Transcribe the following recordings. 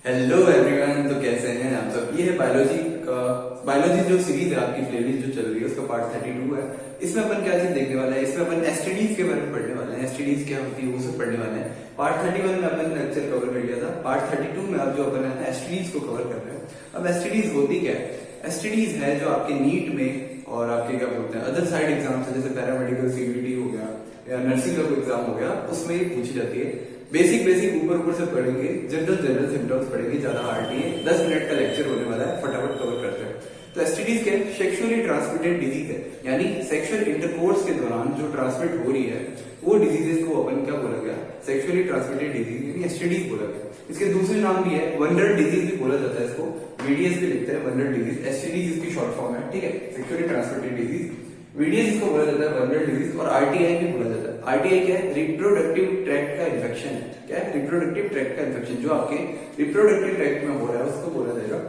Hello everyone. तो कैसे हैं आप सब। ये है बायोलॉजी जो सीरीज है आपकी प्लेलिस्ट जो चल रही है उसका पार्ट 32 है। इसमें अपन क्या चीज देखने वाले हैं, इसमें अपन एसटीडीज के बारे में पढ़ने वाले हैं। एसटीडीज क्या होती है वो सब पढ़ने वाले हैं। पार्ट 31 में अपन लेक्चर कवर कर लिया था। पार्ट 32 में अब जो अपन है एसटीडीज को कवर कर रहे हैं। अब एसटीडीज होती क्या है? एसटीडीज है जो आपके नीट में और आपके क्या बोलते हैं अदर साइड एग्जाम से, जैसे पैरामेडिकल सीबीटी हो गया या नर्सिंग का कोई एग्जाम हो गया, उसमें ये पूछी जाती है। बेसिक ऊपर से पढ़ेंगे, जनरल सिम्टम्स पढ़ेंगे, ज्यादा हार्ड नहीं है। 10 मिनट का लेक्चर होने वाला है, फटाफट कवर करते हैं। तो एसटीडीज क्या है? सेक्सुअली ट्रांसमिटेड डिजीज है, यानी सेक्सुअल इंटरकोर्स के दौरान जो ट्रांसमिट हो रही है वो डिजीजेस को अपन क्या बोला गया? सेक्सुअली ट्रांसमिटेड डिजीज यानी एसटीडीज बोला गया। इसके दूसरे नाम भी है, वनरल डिजीज भी बोला जाता है इसको। वीडीएस भी लिखते हैं वनरल डिजीज। एसटीडीज इसकी शॉर्ट फॉर्म है, ठीक है, सेक्सुअली ट्रांसमिटेड डिजीज। वीडीएस इसको बोला जाता है वनरल डिजीज, और आरटीआई भी बोला जाता है। आरटीआई क्या है? रिप्रोडक्टिव ट्रैक्ट का इन्फेक्शन है। क्या है? रिप्रोडक्टिव ट्रैक्ट का इन्फेक्शन जो आपके रिप्रोडक्टिव ट्रैक्ट में हो रहा है उसको बोला जाएगा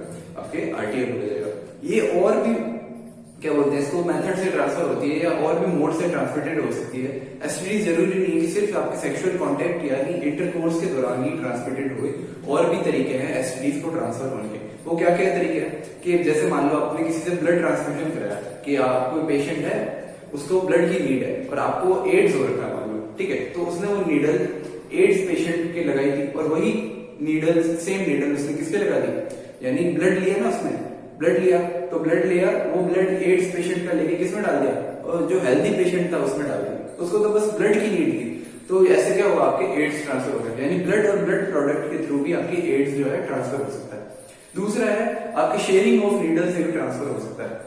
आपके आरटीआई बोला जाएगा। ये और भी क्या बोलते हैं इसको, मेथड से ट्रांसफर होती है या और भी मोड से ट्रांसमिटेड हो सकती है। एसटीडी जरूरी नहीं कि सिर्फ आपके सेक्सुअल कांटेक्ट यानी इंटरकोर्स के दौरान ही ट्रांसमिटेड हुए, और भी तरीके हैं एसटीडीज को ट्रांसफर होने के। वो क्या क्या तरीके हैं कि जैसे मान लो आपने किसी से ब्लड ट्रांसफ्यूजन कराया कि आप कोई पेशेंट है, उसको ब्लड की नीड है और आपको एड्स हो रखा है मान लो, ठीक है, तो उसने वो नीडल एड्स पेशेंट के लगाई थी, और वही नीडल सेम नीडल उसने किसके लगा दी? यानी ब्लड लिया ना उसने, ब्लड लिया तो ब्लड लिया, वो ब्लड एड्स पेशेंट का लेके किसमें डाल दिया? और जो हेल्दी पेशेंट था उसमें डाल दिया। उसको तो बस ब्लड की नीड थी, तो ऐसे क्या हुआ? आपके एड्स ट्रांसफर हो गया। यानी ब्लड और ब्लड प्रोडक्ट के थ्रू भी आपकी एड्स जो है ट्रांसफर हो सकता है। दूसरा है आपके शेयरिंग ऑफ नीडल से भी ट्रांसफर हो सकता है।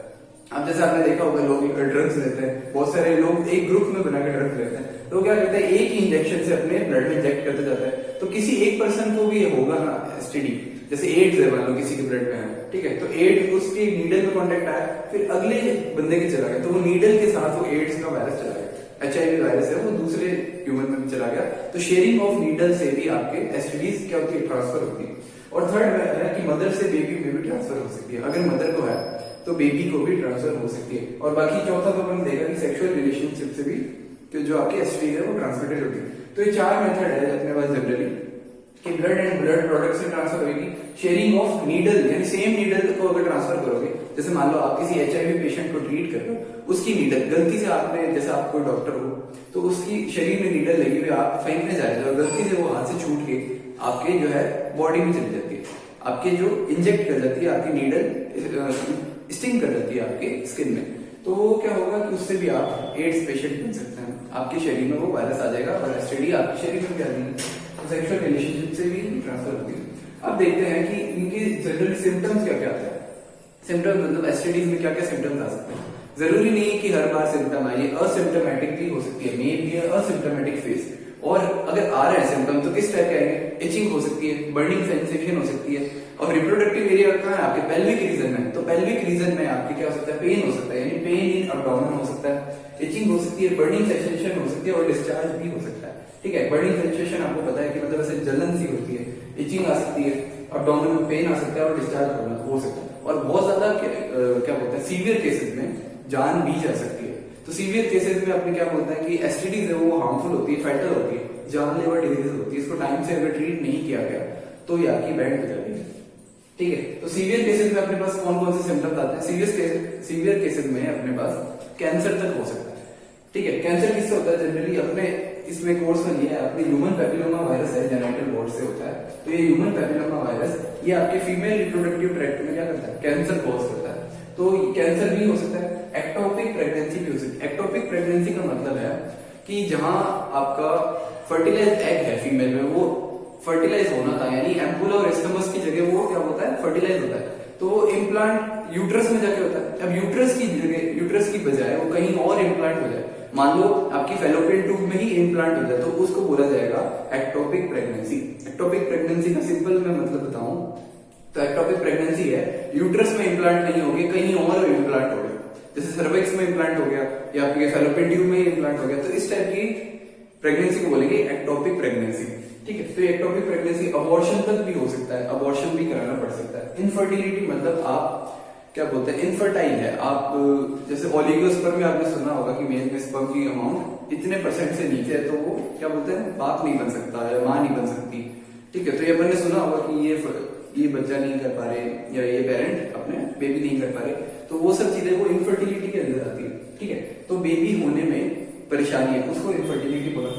अब जैसे आपने देखा होगा लोग ड्रग्स लेते हैं, बहुत सारे लोग एक ग्रुप में बना के ड्रग्स लेते हैं, तो क्या करते हैं एक ही इंजेक्शन से अपने ब्लड में इंजेक्ट करते जाते हैं। तो किसी एक पर्सन को भी होगा ना एसटीडी, जैसे एड्स है मान लो किसी के ब्लड में है, ठीक है, तो एड्स उसके नीडल में कॉन्टेक्ट आया, फिर अगले बंदे के चला गया, तो वो नीडल के साथ वो एड्स का वायरस चला गया। एचआईवी वायरस है वो दूसरे ह्यूमन में भी चला गया। तो शेयरिंग ऑफ नीडल से भी आपके एसटीडीज क्या होती है? ट्रांसफर होती है। और थर्ड है कि मदर से बेबी में भी ट्रांसफर हो सकती है। अगर मदर को है तो बेबी को भी ट्रांसफर हो सकती है। और बाकी चौथा तो अपन देखा कि सेक्सुअल रिलेशनशिप से भी तो जो आपकी एसटीडी है वो ट्रांसमिटेड होती है। तो ये 4 मेथड है अपने पास जनरली कि ब्लड एंड ब्लड प्रोडक्ट से ट्रांसफर होगी। शेयरिंग ऑफ नीडल यानी सेम नीडल को अगर ट्रांसफर करोगे, जैसे मान लो आप किसी एचआईवी पेशेंट को ट्रीट कर रहे हो, उसकी नीडल गलती से आपने, जैसे आप कोई डॉक्टर हो तो उसकी शरीर में नीडल लगी हुई आप फेंकने जा रहे थे और गलती से वो हाथ से छूट के आपके जो है बॉडी में चली जाती है, आपके जो इंजेक्ट कर जाती है, आपकी नीडल स्टिंग कर जाती है आपके स्किन में, तो वो क्या होगा कि उससे भी आप एड्स पेशेंट बन सकते हैं। आपके शरीर में वो वायरस आ जाएगा और एसटीडी आपके शरीर में भी आ जाएगी। तो सेक्सुअल रिलेशनशिप से भी ट्रांसफर होती है। अब देखते हैं कि इनके जनरल सिम्टम्स क्या क्या आते हैं। सिम्टम्स मतलब एसटीडीज में क्या क्या सिम्टम्स आ सकते हैं। जरूरी नहीं है कि हर बार सिम्टम आए, असिम्टोमेटिक भी हो सकती है, मे बी असिम्टोमेटिक फेज। और अगर आ रहे हैं सिम्टम तो किस टाइप के आएंगे? इचिंग हो सकती है, बर्निंग सेंसेशन हो सकती है। और रिप्रोडक्टिव एरिया कहाँ है? आपके पेल्विक रीजन में। तो पेल्विक रीजन में आपके क्या हो सकता है? पेन हो सकता है, यानी पेन इन अब्डोमेन हो सकता है, इचिंग हो सकती है, बर्निंग सेंसेशन हो सकती है और डिस्चार्ज भी हो सकता है, ठीक है। बर्निंग सेंसेशन आपको पता है कि मतलब ऐसे जलन सी होती है, इचिंग आ सकती है, अब्डोमेन में पेन आ सकता है और डिस्चार्ज हो सकता है। और बहुत ज्यादा क्या बोलते हैं सीवियर केसेस में जान भी जा सकती है। तो सीवियर केसेस में आपने क्या बोलते हैं कि एसटीडीज है वो हार्मफुल होती है, फैटल होती है, जानलेवा डिजीज होती है। इसको टाइम से अगर ट्रीट नहीं किया गया तो ये आपकी बैंड हो जाती है, ठीक है। तो सीवियर केसेस में अपने पास कौन कौन से सिम्टम्स आते हैं? सीवियर केसेस में अपने पास कैंसर तक हो सकता है, ठीक है। कैंसर किससे होता है? जनरली अपने इसमें कोर्स में लिया है अपने ह्यूमन पैपिलोमा वायरस है, जेनिटल वार्ड से होता है। तो ये ह्यूमन पैपिलोमा वायरस ये आपके फीमेल रिप्रोडक्टिव ट्रैक्ट में क्या करता है? कैंसर कॉज करता है। तो कैंसर भी हो सकता है, एक्टोपिक प्रेगनेंसी भी हो सकती है। एक्टोपिक प्रेगनेंसी का मतलब है कि जहां आपका फर्टिलाइज एग है फीमेल में, वो फर्टिलाइज होना था, यानी एम्पुला और एस्टमस की जगह वो क्या होता है? फर्टिलाइज होता है। तो वो इम्प्लांट यूट्रस में जाके होता है। अब यूट्रस की जगह, यूट्रस की बजाय वो कहीं और इम्प्लांट हो जाए, मान लो आपकी फेलोपियन ट्यूब में ही इम्प्लांट हो जाए, तो उसको बोला जाएगा एक्टोपिक प्रेगनेंसी। एक्टोपिक प्रेगनेंसी का सिंपल मैं मतलब बताऊं तो एक्टोपिक प्रेगनेंसी है यूट्रस में इम्प्लांट नहीं हो गया, कहीं और इम्प्लांट हो गया, जैसे सर्विक्स में इम्प्लांट हो गया या आपके फेलोपियन ट्यूब में इम्प्लांट हो गया। तो इस टाइप की प्रेगनेंसी को बोलेंगे एक्टोपिक प्रेगनेंसी, ठीक है। तो एक्टोपिक प्रेगनेंसी अबॉर्शन तक भी हो सकता है, अबॉर्शन भी कराना पड़ सकता है। इनफर्टिलिटी मतलब आप क्या बोलते हैं? इनफर्टाइल है आप, जैसे ओलिगोस्पर्म में आपने सुना होगा कि मेल में स्पर्म की अमाउंट इतने % से नीचे है तो वो क्या बोलते हैं? बाप नहीं बन सकता है, मां नहीं बन सकती, ठीक है, तो ये अपन ने सुना होगा कि ये बच्चा नहीं कर पा रहे या ये पेरेंट अपने बेबी नहीं कर पा रहे, तो वो सब चीजें वो इनफर्टिलिटी के अंदर आती है। ठीक है, तो बेबी होने में परेशानी है, उसको इनफर्टिलिटी बोला।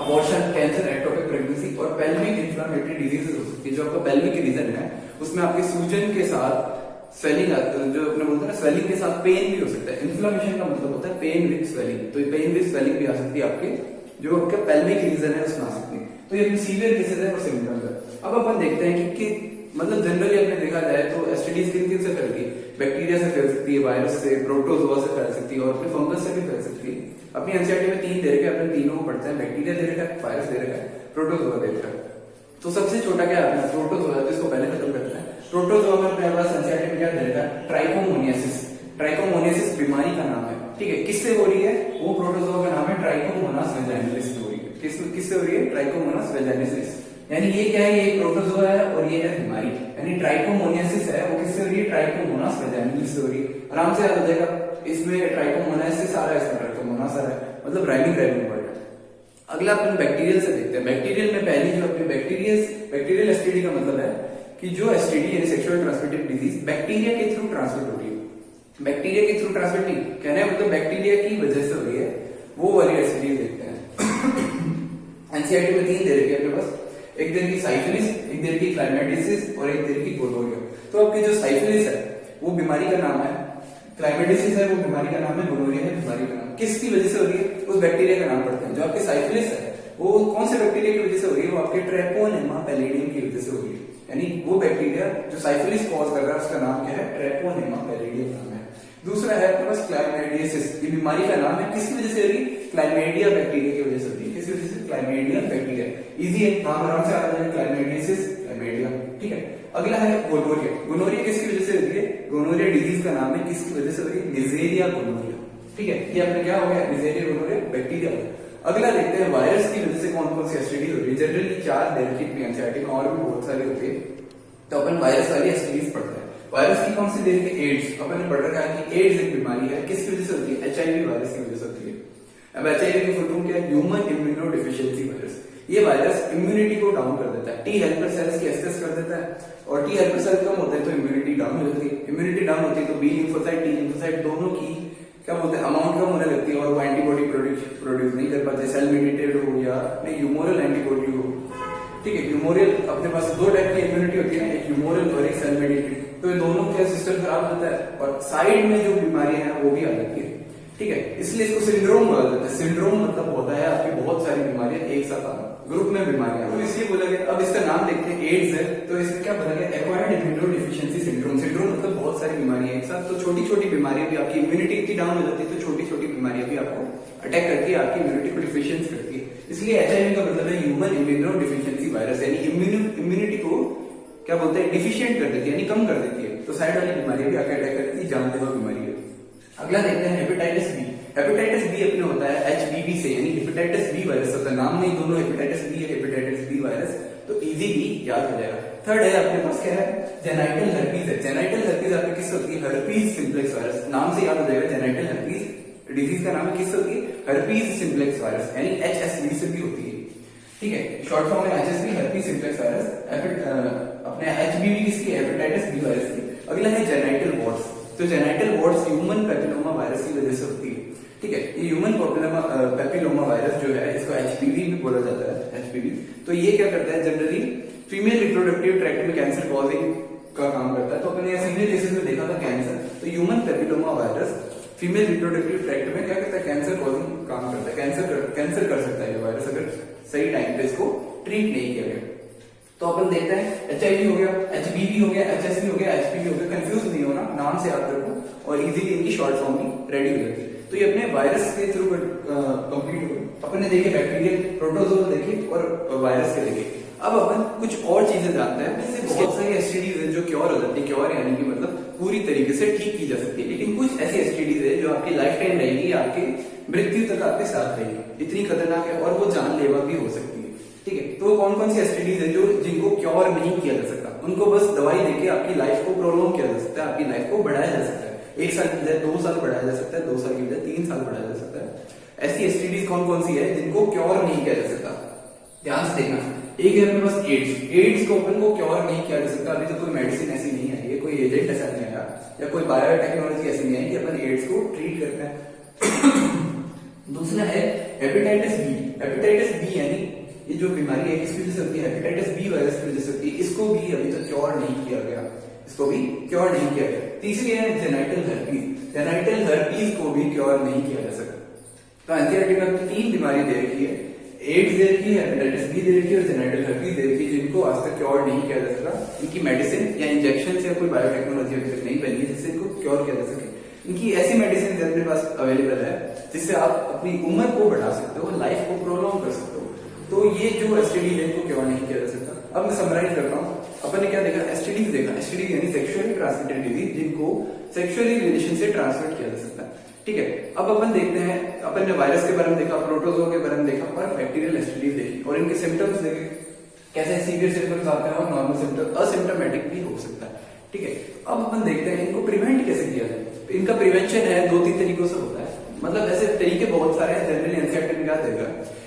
अबॉर्शन, कैंसर, एक्टोपिक प्रेगनेंसी और पेल्विक इन्फ्लेमेटरी डिजीजेस हो सकती है। जो आपका पेल्विक रीजन है उसमें आपके सूजन के साथ स्वेलिंग, जो अपने बोलते हैं ना, स्वेलिंग के साथ पेन भी हो सकता है। इन्फ्लेमेशन का मतलब होता है पेन विद स्वेलिंग, तो पेन विद स्वेलिंग भी आ सकती है आपके जो आपका पेल्विक रीजन है उसमें आ सकती है। तो ये सीवियर केसेस है और सिम्टम्स है। अब अपन देखते हैं कि मतलब जनरली अपने देखा जाए तो एसटीडीज किन से फैलती है? बैक्टीरिया से फैल सकती है, वायरस से, प्रोटोजोआ से फैल सकती है और अपने फंगस से भी फैल सकती है। अपनी एनसीईआरटी में 3 दे रखा है, अपने तीनों को पढ़ते हैं। बैक्टीरिया दे रखा है, वायरस दे रखा है, प्रोटोजोआ दे रखा है। तो सबसे छोटा क्या है अपना प्रोटोजोआ, जिसको पहले खत्म करते हैं। प्रोटोजोआ में अपने पास एनसीईआरटी में क्या दे रखा है? ट्राइकोमोनियासिस। ट्राइकोमोनियासिस बीमारी का नाम है। ठीक है, किससे हो रही है? वो प्रोटोजोआ का नाम है ट्राइकोमोनास वेजाइनलिस से हो रही है। किससे हो रही है? Trichomonas vaginalis. यानी ये क्या है? ये प्रोटोजोआ है और ये है बीमारी। यानी ट्राइकोमोनियासिस है, वो किससे हो रही है? ट्राइकोमोनास वेजाइनलिस से हो रही है। आराम से याद हो जाएगा, इसमें ट्राइकोमोनासिस आ रहा है, इसमें ट्राइकोमोनास आ रहा है, मतलब राइमिंग वर्ड है। अगला अपन बैक्टीरियल से देखते हैं। बैक्टीरियल में पहली जो अपनी बैक्टीरियल एसटीडी का मतलब है कि जो एसटीडी यानी सेक्सुअल ट्रांसमिटेड डिजीज बैक्टीरिया के थ्रू ट्रांसमिट हो रही है। बैक्टीरिया के थ्रू ट्रांसमिट नहीं कहना है, मतलब बैक्टीरिया की वजह से हो रही है, वो वाली एसटीडी देखते हैं। एनसीईआरटी में 3 दे रखी है अपने पास, एक दे रखी साइफिलिस, एक दे रखी क्लाइमेटिसिस और एक दे रखी गोनोरिया। तो आपकी जो साइफिलिस है वो बीमारी का नाम है, क्लाइमेटिसिस है वो बीमारी का नाम है, गोनोरिया है बीमारी का नाम। किसकी वजह से हो रही है? उस बैक्टीरिया का नाम पढ़ते हैं। जो आपके साइफिलिस है वो कौन से बैक्टीरिया की वजह से हो रही है? वो आपके ट्रेपोनेमा पैलिडियम की वजह से हो रही है। यानी वो बैक्टीरिया जो साइफिलिस कॉज कर रहा है उसका नाम क्या है? ट्रेपोनेमा पैलिडियम नाम है। दूसरा है आपके पास क्लाइमेडियसिस। ये बीमारी का नाम है, किसकी वजह से हो रही है? क्लाइमेडिया बैक्टीरिया की वजह से हो रही है। किसकी वजह से? क्लाइमेडिया बैक्टीरिया। इजी है, नाम आराम से आ रहा है, क्लाइमेडियसिस, क्लाइमेडिया। ठीक है, अगला है गोनोरिया। गोनोरिया किसकी वजह से होती है? गोनोरिया डिजीज का नाम है, किसकी वजह से होती है? Neisseria gonorrhoeae. ठीक है, ये अपने क्या हो गया? Neisseria gonorrhoeae bacteria. अगला देखते हैं वायरस की वजह से कौन कौन सी एसटीडी हो रही है। जनरली 4 दे रखी है एनसीईआरटी में, और भी बहुत सारी होती है, तो अपन वायरस वाली एसटीडीज पढ़ते हैं। वायरस की कौन सी दे रखी है? एड्स। अपन ने पढ़ रखा है कि एड्स एक बीमारी है, किसकी वजह से होती है? एचआईवी वायरस की वजह से होती है। अब एचआईवी की फुल फॉर्म क्या है? Human immuno deficiency virus. ये वायरस इम्यूनिटी को डाउन कर देता है, टी हेल्पर सेल्स की एक्सेस कर देता है, और टी हेल्पर सेल कम होते हैं तो इम्यूनिटी डाउन हो जाती है। इम्यूनिटी डाउन होती है तो बी लिम्फोसाइट, टी लिम्फोसाइट दोनों की क्या बोलते हैं अमाउंट कम होने लगती है और वो एंटीबॉडी प्रोड्यूस नहीं कर पाते। सेल मेडिएटेड हो या ह्यूमोरल एंटीबॉडी हो। ठीक है, ह्यूमोरल अपने पास 2 टाइप की इम्यूनिटी होती है ना, एक ह्यूमोरल और एक सेल मेडिएटेड। तो ये दोनों का सिस्टम खराब होता है और साइड में जो बीमारियां हैं वो भी आ जाती है। ठीक है, इसलिए इसको सिंड्रोम बोला जाता है। सिंड्रोम मतलब होता है आपकी बहुत सारी बीमारियां एक साथ आना, ग्रुप में बीमारियां, तो इसलिए बोला गया। अब इसका नाम देखते हैं, एड्स है, तो इसमें क्या बोला गया? Acquired immuno deficiency syndrome. Syndrome मतलब बहुत सारी बीमारियां एक साथ, तो छोटी छोटी बीमारियां भी आपकी इम्यूनिटी इतनी डाउन हो जाती है तो छोटी छोटी बीमारियां भी आपको अटैक करती है, आपकी इम्यूनिटी को डिफिशियंस करती है। इसलिए एचआईवी का मतलब है ह्यूमन इम्यूनो डिफिशियंसी वायरस, यानी इम्यूनिटी को क्या बोलते हैं? डिफिशियंट कर देती है, यानी कम कर देती है। तो साइड वाली बीमारियां भी आकर अटैक करती है, जानलेवा बीमारी है। अगला देखते हैं हेपेटाइटिस बी। हेपेटाइटिस बी अपने होता है एचबीवी से, यानी हेपेटाइटिस बी वायरस होता है। नाम में ही दोनों हेपेटाइटिस बी है, हेपेटाइटिस बी वायरस, तो इजीली याद हो जाएगा। थर्ड है अपने पास क्या है? जेनाइटल हर्पीज है। जेनाइटल हर्पीज आपकी किससे होती है? Herpes simplex virus. नाम से याद हो जाएगा, जेनाइटल हर्पीज डिजीज का नाम है, किससे होती है? हर्पीज सिंप्लेक्स वायरस, यानी एचएसवी से भी होती है। ठीक है, शॉर्ट फॉर्म में एचएसवी, हर्पीज सिंप्लेक्स वायरस। अपने एचबीवी किसकी? हेपेटाइटिस बी वायरस की। अगला है जेनाइटल वॉर्ड्स। तो genital wards human papilloma virus की वजह से होती है। ठीक है, ये ह्यूमन पैपिलोमा वायरस जो है इसको एचपीवी भी बोला जाता है, एचपीवी। तो ये क्या करता है? जनरली फीमेल रिप्रोडक्टिव ट्रैक्ट में कैंसर कॉजिंग का काम करता है। तो अपने फीमेल केसेस में देखा था कैंसर, तो human papilloma virus female reproductive tract में क्या करता है? कैंसर कॉजिंग काम करता है। कैंसर कर सकता है ये वायरस अगर सही टाइम पे इसको ट्रीट नहीं किया गया। तो अपन देखते हैं एचआईवी हो गया, एचबीवी हो गया, एचएसवी हो गया, एचपीवी हो गया। कंफ्यूज नहीं होना, नाम से याद रखो और इजीली इनकी शॉर्ट फॉर्म भी रेडी हो जाती है। तो ये अपने वायरस के थ्रू कंप्लीट हो गए। अपन ने देखे बैक्टीरियल, प्रोटोजोआ देखे और वायरस के देखे। अब अपन कुछ और चीजें जानते हैं। जैसे बहुत सारी एसटीडीज है जो क्योर हो जाती है, क्योर यानी कि मतलब पूरी तरीके से ठीक की जा सकती है, लेकिन कुछ ऐसी एसटीडीज है जो आपकी लाइफ टाइम रहेगी, आपकी मृत्यु तक आपके साथ रहेगी। इतनी खतरनाक है और वो जानलेवा भी हो सकती है। ठीक है, तो कौन कौन सी एसटीडीज है जो जिनको क्योर नहीं किया जा सकता? उनको बस दवाई देके आपकी लाइफ को प्रोलॉन्ग किया जा सकता है, आपकी लाइफ को बढ़ाया जा सकता है। 1 साल की बजाय 2 साल बढ़ाया जा सकता है, 2 साल की बजाय 3 साल बढ़ाया जा सकता है। ऐसी एसटीडीज कौन कौन सी है जिनको क्योर नहीं किया जा सकता? ध्यान से देखना, एक है अपने पास एड्स। एड्स को अपन को क्योर नहीं किया जा सकता, अभी तो कोई मेडिसिन ऐसी नहीं आई है, कोई एजेंट ऐसा नहीं आया या कोई बायोटेक्नोलॉजी ऐसी नहीं आई कि अपन एड्स को ट्रीट कर पाए। दूसरा है हेपेटाइटिस बी। हेपेटाइटिस बी यानी ये जो बीमारी है किसकी वजह से होती है, हेपेटाइटिस बी वायरस की वजह से होती है। इसको भी अभी तक क्योर नहीं किया गया, इसको भी क्योर नहीं किया गया। तीसरी है जेनाइटल हर्पीज। जेनाइटल हर्पीज को भी क्योर नहीं किया जा सकता। तो एनसीईआरटी में आपको 3 बीमारी दे रखी है, एड्स दे रखी है, हेपेटाइटिस बी दे रखी है और जेनाइटल हर्पीज दे रखी है, जिनको आज तक क्योर नहीं किया जा सकता। इनकी मेडिसिन या इंजेक्शन या कोई बायोटेक्नोलॉजी अभी तक नहीं बनी है जिससे इनको क्योर किया जा सके। इनकी ऐसी मेडिसिन अपने पास अवेलेबल है जिससे आप अपनी उम्र को बढ़ा सकते हो, लाइफ को प्रोलॉन्ग कर सकते हो। तो ये जो एसटीडी है इनको क्योर नहीं किया जा सकता। अब मैं समराइज करता हूँ, अपन ने क्या देखा, एसटीडीज देखा। एसटीडी यानी सेक्सुअली ट्रांसमिटेड डिजीज, जिनको सेक्सुअली रिलेशन से ट्रांसमिट किया जा सकता है। ठीक है, अब अपन देखते हैं, अपन ने वायरस के बारे में देखा, प्रोटोजोआ के बारे में देखा और बैक्टीरियल एसटीडीज देखी और इनके सिम्टम्स देखे, कैसे सीवियर सिम्टम्स आते हैं और नॉर्मल सिम्टम असिम्टोमेटिक भी हो सकता है। ठीक है, अब अपन देखते हैं इनको प्रिवेंट कैसे किया जाए। इनका प्रिवेंशन है 2-3 तरीकों से होता है, मतलब ऐसे तरीके बहुत सारे हैं। जनरली एनसीईआरटी में क्या देगा,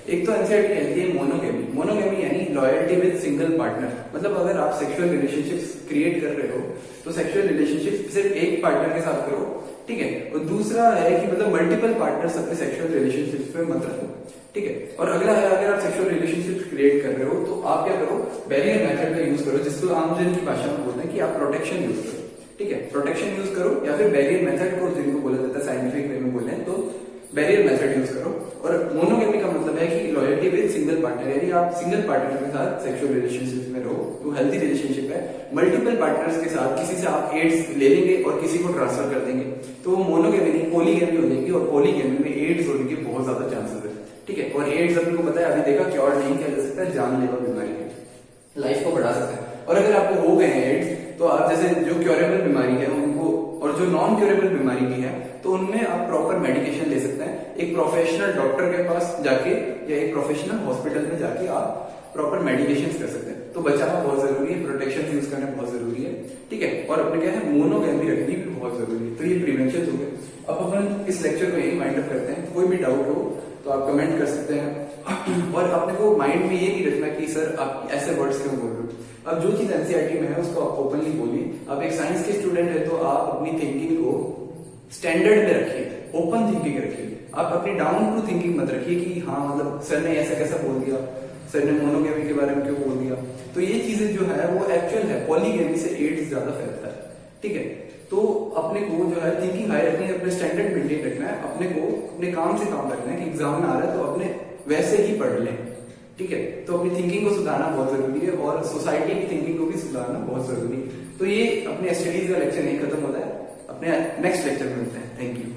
एक तो एनसीईआरटी कहती है मोनोगेमी। मोनोगेमी यानी लॉयल्टी विद सिंगल पार्टनर, मतलब अगर आप सेक्सुअल रिलेशनशिप्स क्रिएट कर रहे हो तो सेक्सुअल रिलेशनशिप सिर्फ एक पार्टनर के साथ करो। ठीक है, और दूसरा है कि मतलब मल्टीपल पार्टनर्स अपने सेक्सुअल रिलेशनशिप्स पे मत रखो। ठीक है, और अगला है अगर आप सेक्सुअल रिलेशनशिप क्रिएट कर रहे हो तो आप क्या करो, बैरियर मेथड का यूज करो, जिसको आमजन की भाषा में बोलते हैं कि आप प्रोटेक्शन यूज करो। ठीक है, प्रोटेक्शन यूज करो या फिर बैरियर मेथड को जिनको बोला जाता है साइंटिफिक वे में बोले तो बैरियर मेथड यूज करो। और मोनोगेमी का मतलब है कि लॉयल्टी विद सिंगल पार्टनर, यानी आप सिंगल पार्टनर के साथ सेक्सुअल रिलेशनशिप में रहो तो हेल्थी रिलेशनशिप है। मल्टीपल पार्टनर्स के साथ किसी से आप एड्स ले लेंगे और किसी को ट्रांसफर कर देंगे तो वो मोनोगेमी नहीं पॉलीगेमी हो जाएगी, और पॉलीगेमी में एड्स होने के बहुत ज्यादा चांसेस है। ठीक है, और एड्स अपने को पता है अभी देखा क्योर नहीं किया जा सकता है, जानलेवा बीमारी है, लाइफ को बढ़ा सकता है। और अगर आपको हो गए हैं एड्स तो आप जैसे जो क्योरेबल बीमारी है उनको, और जो नॉन क्योरेबल बीमारी भी है तो उनमें आप प्रॉपर मेडिकेशन ले सकते हैं। एक प्रोफेशनल डॉक्टर के पास जाके या एक प्रोफेशनल हॉस्पिटल में जाके आप प्रॉपर मेडिकेशन कर सकते हैं। तो बचाना बहुत जरूरी है, प्रोटेक्शन यूज करना बहुत जरूरी है। ठीक है, और अपने क्या है मोनोगेमी रखनी भी बहुत जरूरी है। तो ये प्रिवेंशन हो गया। अब अपन इस लेक्चर को यही वाइंड अप करते हैं। कोई भी डाउट हो तो आप कमेंट कर सकते हैं और अपने को माइंड में ये नहीं रखना कि सर आप ऐसे वर्ड्स क्यों बोल रहे हो। अब जो चीज एनसीईआरटी में है उसको आप ओपनली बोलिए। आप एक साइंस के स्टूडेंट है तो आप अपनी थिंकिंग को स्टैंडर्ड में रखिए, ओपन थिंकिंग रखिए। आप अपनी डाउन टू थिंकिंग मत रखिए कि हाँ मतलब सर ने ऐसा कैसा बोल दिया, सर ने मोनोगेमी के बारे में क्यों बोल दिया। तो ये चीजें जो है वो एक्चुअल है, पॉलीगेमी से एड्स ज्यादा फैलता है। ठीक है, तो अपने को जो है थिंकिंग हाई रखनी है, अपने स्टैंडर्ड मेंटेन रखना है, अपने को अपने काम से काम रखना है कि एग्जाम में आ रहा है तो अपने वैसे ही पढ़ लें। ठीक है, तो अपनी थिंकिंग को सुधारना बहुत जरूरी है और सोसाइटी की थिंकिंग को भी सुधारना बहुत जरूरी है। तो ये अपने स्टडीज का लेक्चर नहीं खत्म होता है, अपने नेक्स्ट लेक्चर में मिलते हैं। Thank you.